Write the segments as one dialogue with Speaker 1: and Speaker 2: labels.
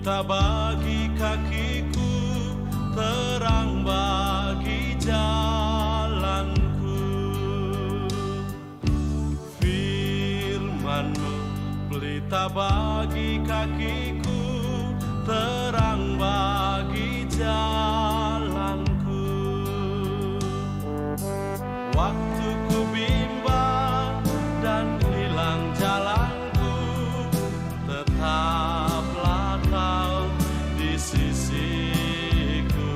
Speaker 1: pelita bagi kakiku, terang bagi jalanku. Firman-Mu pelita bagi kakiku, terang bagi jalanku. Waktu ku bimbang dan hilang jalanku, tetaplah Kau di sisiku.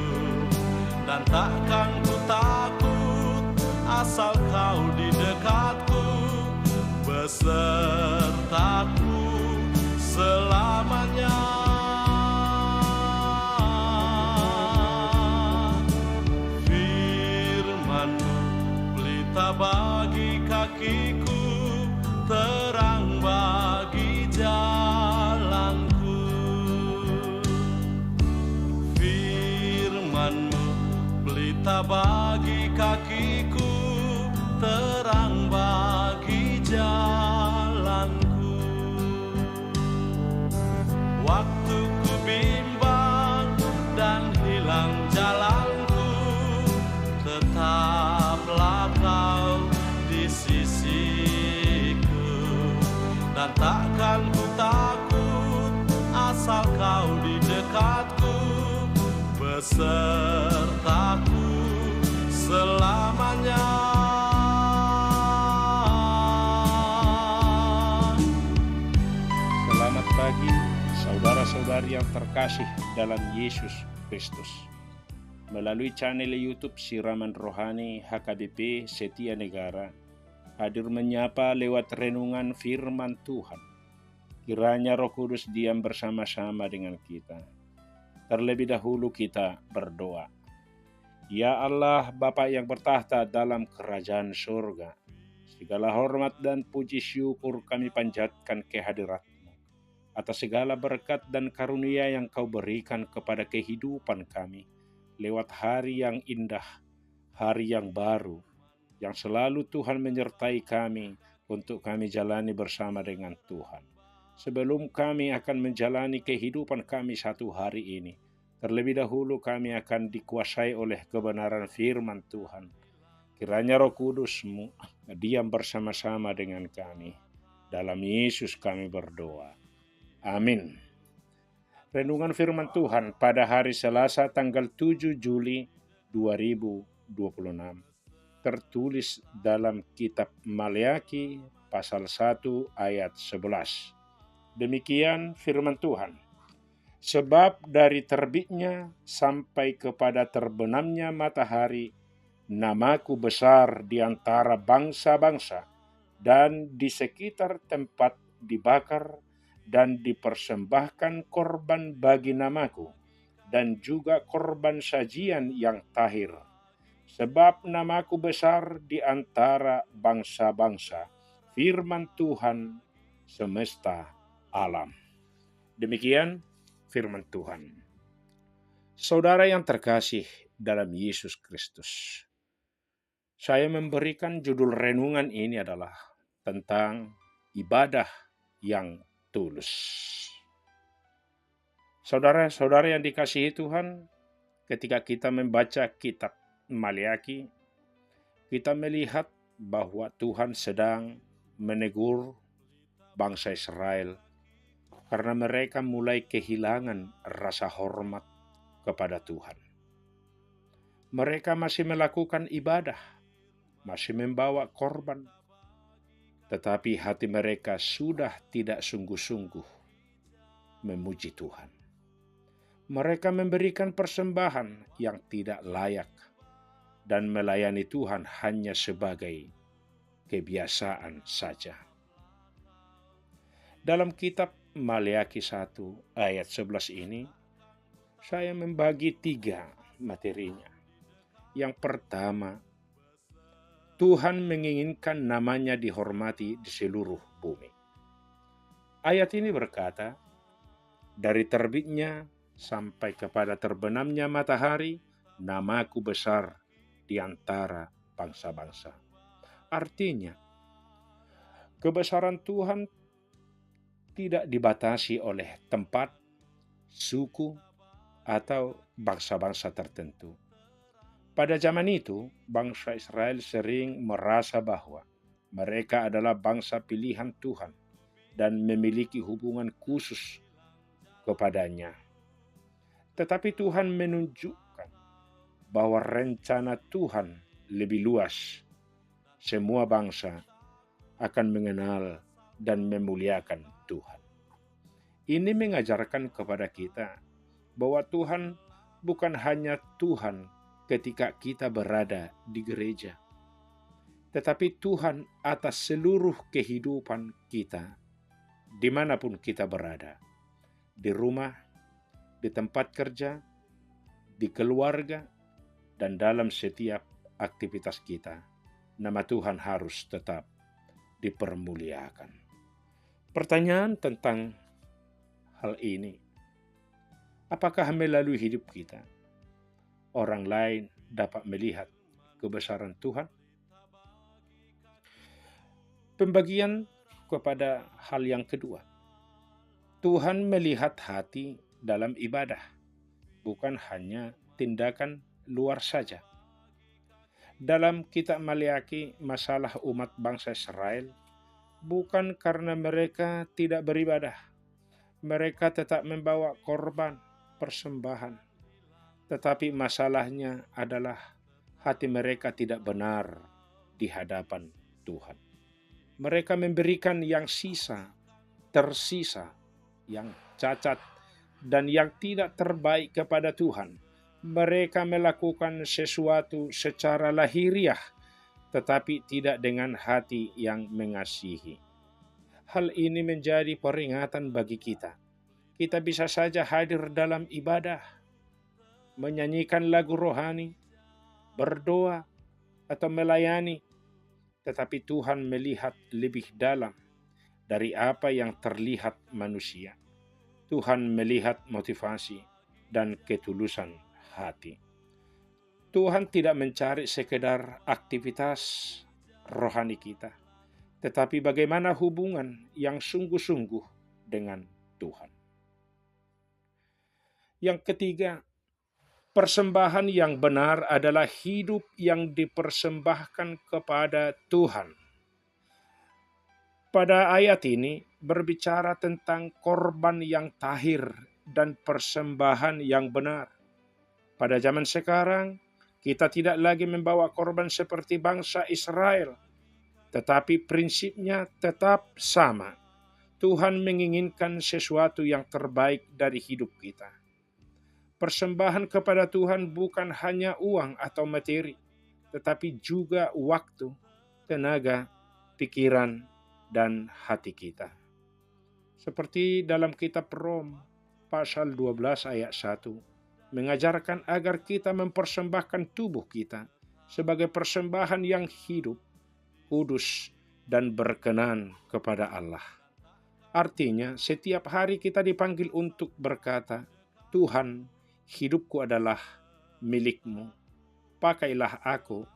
Speaker 1: Dan takkan ku takut asal Kau di dekatku, besertaku selamanya. Firman-Mu pelita bagi kakiku, terang bagi jalanku. Firman-Mu pelita bagi kakiku, terang bagi jalanku. Waktu ku bimbang dan hilang jalanku, tetaplah Kau di sisiku. Dan takkan ku takut asal Kau di dekatku, besertaku selamanya.
Speaker 2: Selamat pagi, saudara-saudari yang terkasih dalam Yesus Kristus. Melalui channel YouTube Siraman Rohani HKBP Setia Negara, hadir menyapa lewat renungan firman Tuhan. Kiranya Roh Kudus diam bersama-sama dengan kita. Terlebih dahulu kita berdoa. Ya Allah, Bapa yang bertahta dalam kerajaan surga, segala hormat dan puji syukur kami panjatkan kehadirat-Mu atas segala berkat dan karunia yang Kau berikan kepada kehidupan kami lewat hari yang indah, hari yang baru, yang selalu Tuhan menyertai kami untuk kami jalani bersama dengan Tuhan. Sebelum kami akan menjalani kehidupan kami satu hari ini, terlebih dahulu kami akan dikuasai oleh kebenaran firman Tuhan. Kiranya Roh Kudus-Mu diam bersama-sama dengan kami. Dalam Yesus kami berdoa. Amin. Renungan firman Tuhan pada hari Selasa tanggal 7 Juli 2026. Tertulis dalam kitab Maleakhi pasal 1 ayat 11. Demikian firman Tuhan. Sebab dari terbitnya sampai kepada terbenamnya matahari, namaku besar di antara bangsa-bangsa, dan di sekitar tempat dibakar dan dipersembahkan korban bagi namaku, dan juga korban sajian yang tahir. Sebab namaku besar di antara bangsa-bangsa, firman Tuhan semesta alam. Demikian firman Tuhan. Saudara yang terkasih dalam Yesus Kristus, saya memberikan judul renungan ini adalah tentang ibadah yang tulus. Saudara-saudara yang dikasihi Tuhan, ketika kita membaca kitab Maleakhi, kita melihat bahwa Tuhan sedang menegur bangsa Israel karena mereka mulai kehilangan rasa hormat kepada Tuhan. Mereka masih melakukan ibadah, masih membawa korban, tetapi hati mereka sudah tidak sungguh-sungguh memuji Tuhan. Mereka memberikan persembahan yang tidak layak dan melayani Tuhan hanya sebagai kebiasaan saja. Dalam kitab Maleakhi 1 ayat 11 ini, saya membagi 3 materinya. Yang pertama, Tuhan menginginkan namanya dihormati di seluruh bumi. Ayat ini berkata, dari terbitnya sampai kepada terbenamnya matahari, namaku besar di antara bangsa-bangsa. Artinya, kebesaran Tuhan tidak dibatasi oleh tempat, suku, atau bangsa-bangsa tertentu. Pada zaman itu, bangsa Israel sering merasa bahwa mereka adalah bangsa pilihan Tuhan dan memiliki hubungan khusus kepadanya. Tetapi Tuhan menunjukkan bahwa rencana Tuhan lebih luas. Semua bangsa akan mengenal dan memuliakan Tuhan. Ini mengajarkan kepada kita bahwa Tuhan bukan hanya Tuhan ketika kita berada di gereja, tetapi Tuhan atas seluruh kehidupan kita, dimanapun kita berada, di rumah, di tempat kerja, di keluarga, dan dalam setiap aktivitas kita. Nama Tuhan harus tetap dipermuliakan. Pertanyaan tentang hal ini, apakah melalui hidup kita orang lain dapat melihat kebesaran Tuhan? Pembagian kepada hal yang kedua, Tuhan melihat hati dalam ibadah, bukan hanya tindakan luar saja. Dalam kitab Maleakhi, masalah umat bangsa Israel bukan karena mereka tidak beribadah. Mereka tetap membawa korban persembahan. Tetapi masalahnya adalah hati mereka tidak benar di hadapan Tuhan. Mereka memberikan yang tersisa, yang cacat, dan yang tidak terbaik kepada Tuhan. Mereka melakukan sesuatu secara lahiriah, tetapi tidak dengan hati yang mengasihi. Hal ini menjadi peringatan bagi kita. Kita bisa saja hadir dalam ibadah, menyanyikan lagu rohani, berdoa, atau melayani, tetapi Tuhan melihat lebih dalam dari apa yang terlihat manusia. Tuhan melihat motivasi dan ketulusan hati. Tuhan tidak mencari sekedar aktivitas rohani kita, tetapi bagaimana hubungan yang sungguh-sungguh dengan Tuhan. Yang ketiga, persembahan yang benar adalah hidup yang dipersembahkan kepada Tuhan. Pada ayat ini berbicara tentang korban yang tahir dan persembahan yang benar. Pada zaman sekarang, kita tidak lagi membawa korban seperti bangsa Israel, tetapi prinsipnya tetap sama. Tuhan menginginkan sesuatu yang terbaik dari hidup kita. Persembahan kepada Tuhan bukan hanya uang atau materi, tetapi juga waktu, tenaga, pikiran, dan hati kita. Seperti dalam kitab Rom pasal 12 ayat 1, mengajarkan agar kita mempersembahkan tubuh kita sebagai persembahan yang hidup, kudus, dan berkenan kepada Allah. Artinya, setiap hari kita dipanggil untuk berkata, Tuhan, hidupku adalah milik-Mu. Pakailah aku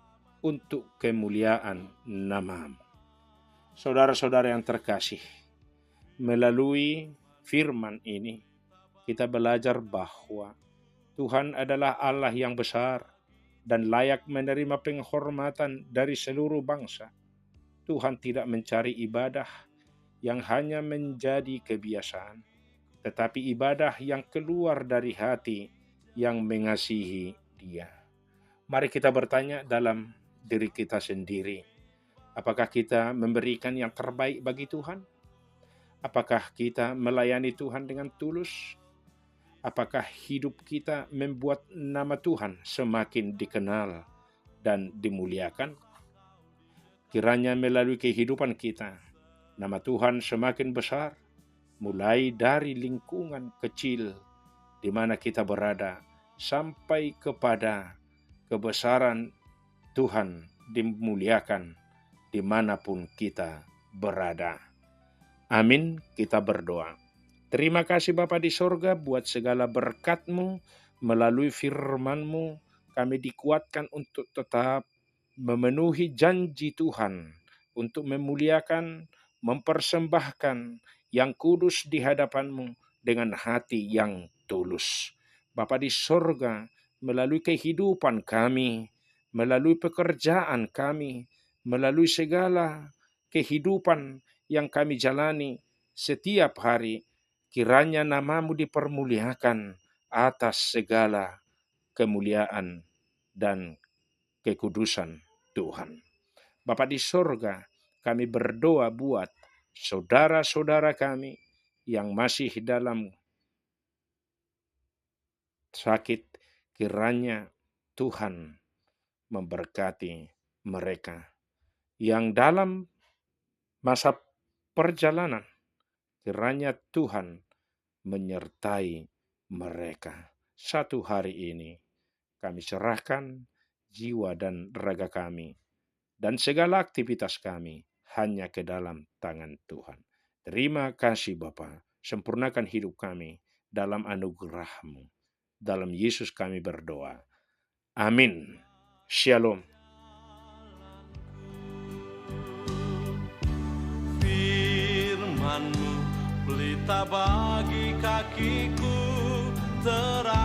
Speaker 2: untuk kemuliaan nama-Mu. Saudara-saudara yang terkasih, melalui firman ini, kita belajar bahwa Tuhan adalah Allah yang besar dan layak menerima penghormatan dari seluruh bangsa. Tuhan tidak mencari ibadah yang hanya menjadi kebiasaan, tetapi ibadah yang keluar dari hati yang mengasihi Dia. Mari kita bertanya dalam diri kita sendiri, apakah kita memberikan yang terbaik bagi Tuhan? Apakah kita melayani Tuhan dengan tulus? Apakah hidup kita membuat nama Tuhan semakin dikenal dan dimuliakan? Kiranya melalui kehidupan kita, nama Tuhan semakin besar, mulai dari lingkungan kecil di mana kita berada, sampai kepada kebesaran Tuhan dimuliakan dimanapun kita berada. Amin, kita berdoa. Terima kasih Bapa di sorga buat segala berkat-Mu, melalui firman-Mu kami dikuatkan untuk tetap memenuhi janji Tuhan, untuk memuliakan, mempersembahkan yang kudus di hadapan-Mu dengan hati yang tulus. Bapa di sorga, melalui kehidupan kami, melalui pekerjaan kami, melalui segala kehidupan yang kami jalani setiap hari, kiranya nama-Mu dipermuliakan atas segala kemuliaan dan kekudusan Tuhan. Bapa di sorga, kami berdoa buat saudara-saudara kami yang masih dalam sakit, kiranya Tuhan memberkati mereka. Yang dalam masa perjalanan, kiranya Tuhan menyertai mereka. Satu hari ini kami serahkan jiwa dan raga kami dan segala aktivitas kami hanya ke dalam tangan Tuhan. Terima kasih Bapa, sempurnakan hidup kami dalam anugerah-Mu. Dalam Yesus kami berdoa. Amin. Shalom.
Speaker 1: Firman-Mu pelita bagi kakiku, terang